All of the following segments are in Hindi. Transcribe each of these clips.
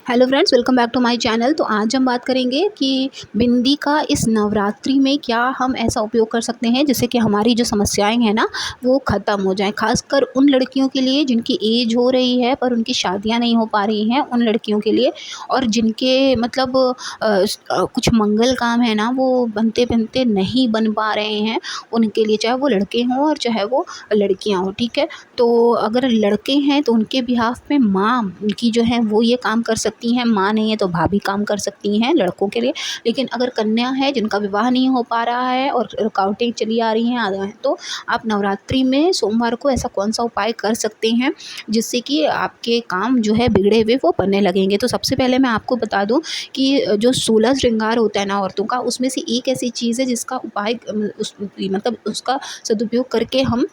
Hello friends, welcome back to my channel. तो आज हम बात करेंगे कि बिंदी का इस नवरात्रि में क्या हम ऐसा उपयोग कर सकते हैं जिससे कि हमारी जो समस्याएं हैं ना वो ख़त्म हो जाएं। खासकर उन लड़कियों के लिए जिनकी एज हो रही है पर उनकी शादियां नहीं हो पा रही हैं, उन लड़कियों के लिए। और जिनके मतलब कुछ मंगल काम है ना वो बनते बनते नहीं बन पा रहे हैं, उनके लिए, चाहे वो लड़के हों और चाहे वो लड़कियाँ हों। ठीक है, तो अगर लड़के हैं तो उनके बिहाफ में माँ उनकी जो है वो ये काम कर सकती हैं, माँ नहीं है तो भाभी काम कर सकती हैं लड़कों के लिए। लेकिन अगर कन्या है जिनका विवाह नहीं हो पा रहा है और रुकावटें चली आ रही हैं तो आप नवरात्रि में सोमवार को ऐसा कौन सा उपाय कर सकते हैं जिससे कि आपके काम जो है बिगड़े हुए वो बनने लगेंगे। तो सबसे पहले मैं आपको बता दूं कि जो 16 श्रृंगार होता है ना औरतों का, उसमें से एक ऐसी चीज़ है जिसका उपाय मतलब उसका सदुपयोग करके हम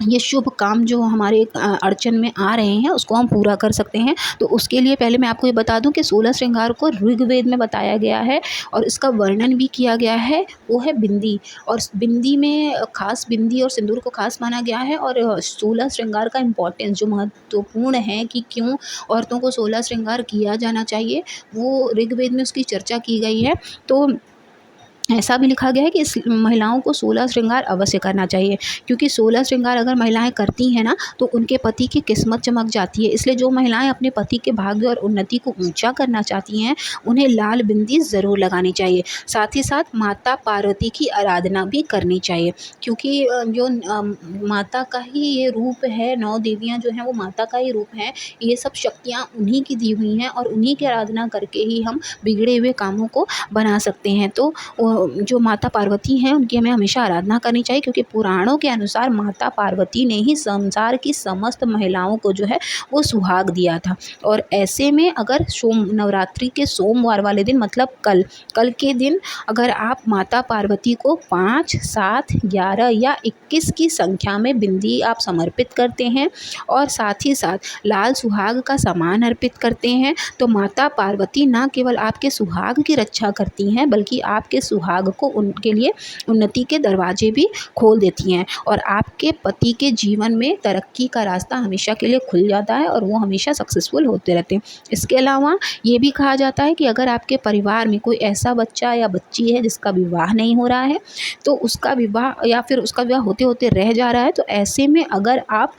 ये शुभ काम जो हमारे अड़चन में आ रहे हैं उसको हम पूरा कर सकते हैं। तो उसके लिए पहले मैं आपको ये बता दूं कि 16 श्रृंगार को ऋग्वेद में बताया गया है और इसका वर्णन भी किया गया है, वो है बिंदी। और बिंदी में खास बिंदी और सिंदूर को खास माना गया है। और 16 श्रृंगार का इम्पोर्टेंस जो महत्वपूर्ण है कि क्यों औरतों को 16 श्रृंगार किया जाना चाहिए, वो ऋग्वेद में उसकी चर्चा की गई है। तो ऐसा भी लिखा गया है कि इस महिलाओं को 16 श्रृंगार अवश्य करना चाहिए, क्योंकि 16 श्रृंगार अगर महिलाएं करती हैं ना तो उनके पति की किस्मत चमक जाती है। इसलिए जो महिलाएं अपने पति के भाग्य और उन्नति को ऊंचा करना चाहती हैं उन्हें लाल बिंदी ज़रूर लगानी चाहिए। साथ ही साथ माता पार्वती की आराधना भी करनी चाहिए, क्योंकि माता का ही ये रूप है, 9 देवियाँ जो हैं वो माता का ही रूप है। ये सब शक्तियाँ उन्हीं की दी हुई हैं और उन्हीं की आराधना करके ही हम बिगड़े हुए कामों को बना सकते हैं। तो जो माता पार्वती हैं उनकी हमें हमेशा आराधना करनी चाहिए, क्योंकि पुराणों के अनुसार माता पार्वती ने ही संसार की समस्त महिलाओं को जो है वो सुहाग दिया था। और ऐसे में अगर नवरात्रि के सोमवार वाले दिन, मतलब कल के दिन, अगर आप माता पार्वती को 5, 7, 11 या 21 की संख्या में बिंदी आप समर्पित करते हैं और साथ ही साथ लाल सुहाग का सामान अर्पित करते हैं, तो माता पार्वती ना केवल आपके सुहाग की रक्षा करती हैं बल्कि आपके सुहाग को उनके लिए उन्नति के दरवाजे भी खोल देती हैं और आपके पति के जीवन में तरक्की का रास्ता हमेशा के लिए खुल जाता है और वो हमेशा सक्सेसफुल होते रहते हैं। इसके अलावा ये भी कहा जाता है कि अगर आपके परिवार में कोई ऐसा बच्चा या बच्ची है जिसका विवाह नहीं हो रहा है, तो उसका विवाह या फिर उसका विवाह होते होते रह जा रहा है, तो ऐसे में अगर आप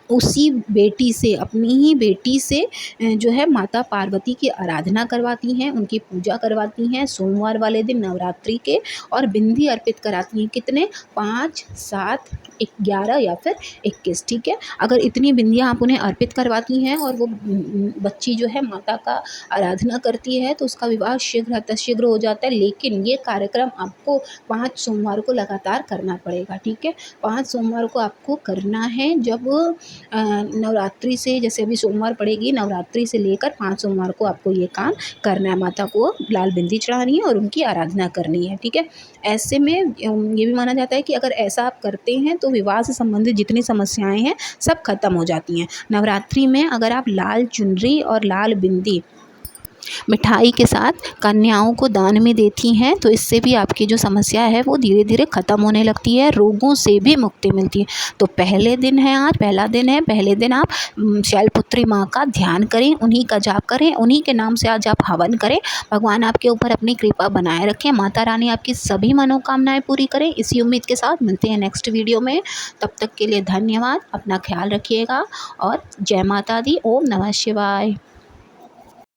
उसी बेटी से, अपनी ही बेटी से जो है माता पार्वती की आराधना करवाती हैं, उनकी पूजा करवाती हैं सोमवार वाले दिन नवरात्रि के, और बिंदी अर्पित कराती हैं। कितने? 5, 7, 11 या फिर 21। ठीक है, अगर इतनी बिंदियाँ आप उन्हें अर्पित करवाती हैं और वो बच्ची जो है माता का आराधना करती है तो उसका विवाह शीघ्र हो जाता है। लेकिन ये कार्यक्रम आपको 5 सोमवार को लगातार करना पड़ेगा। ठीक है, 5 सोमवार को आपको करना है। जब नवरात्रि से, जैसे अभी सोमवार पड़ेगी, नवरात्रि से लेकर 5 सोमवार को आपको ये काम करना है। माता को लाल बिंदी चढ़ानी है और उनकी आराधना करनी है। ठीक है, ऐसे में ये भी माना जाता है कि अगर ऐसा आप करते हैं तो विवाह से संबंधित जितनी समस्याएं हैं सब खत्म हो जाती हैं। नवरात्रि में अगर आप लाल चुनरी और लाल बिंदी मिठाई के साथ कन्याओं को दान में देती हैं तो इससे भी आपकी जो समस्या है वो धीरे धीरे ख़त्म होने लगती है, रोगों से भी मुक्ति मिलती है। तो पहले दिन है, आज पहला दिन है, पहले दिन आप शैलपुत्री माँ का ध्यान करें, उन्हीं का जाप करें, उन्हीं के नाम से आज आप हवन करें। भगवान आपके ऊपर अपनी कृपा बनाए रखें, माता रानी आपकी सभी मनोकामनाएं पूरी करें। इसी उम्मीद के साथ मिलते हैं नेक्स्ट वीडियो में। तब तक के लिए धन्यवाद, अपना ख्याल रखिएगा और जय माता दी। ओम नमः शिवाय।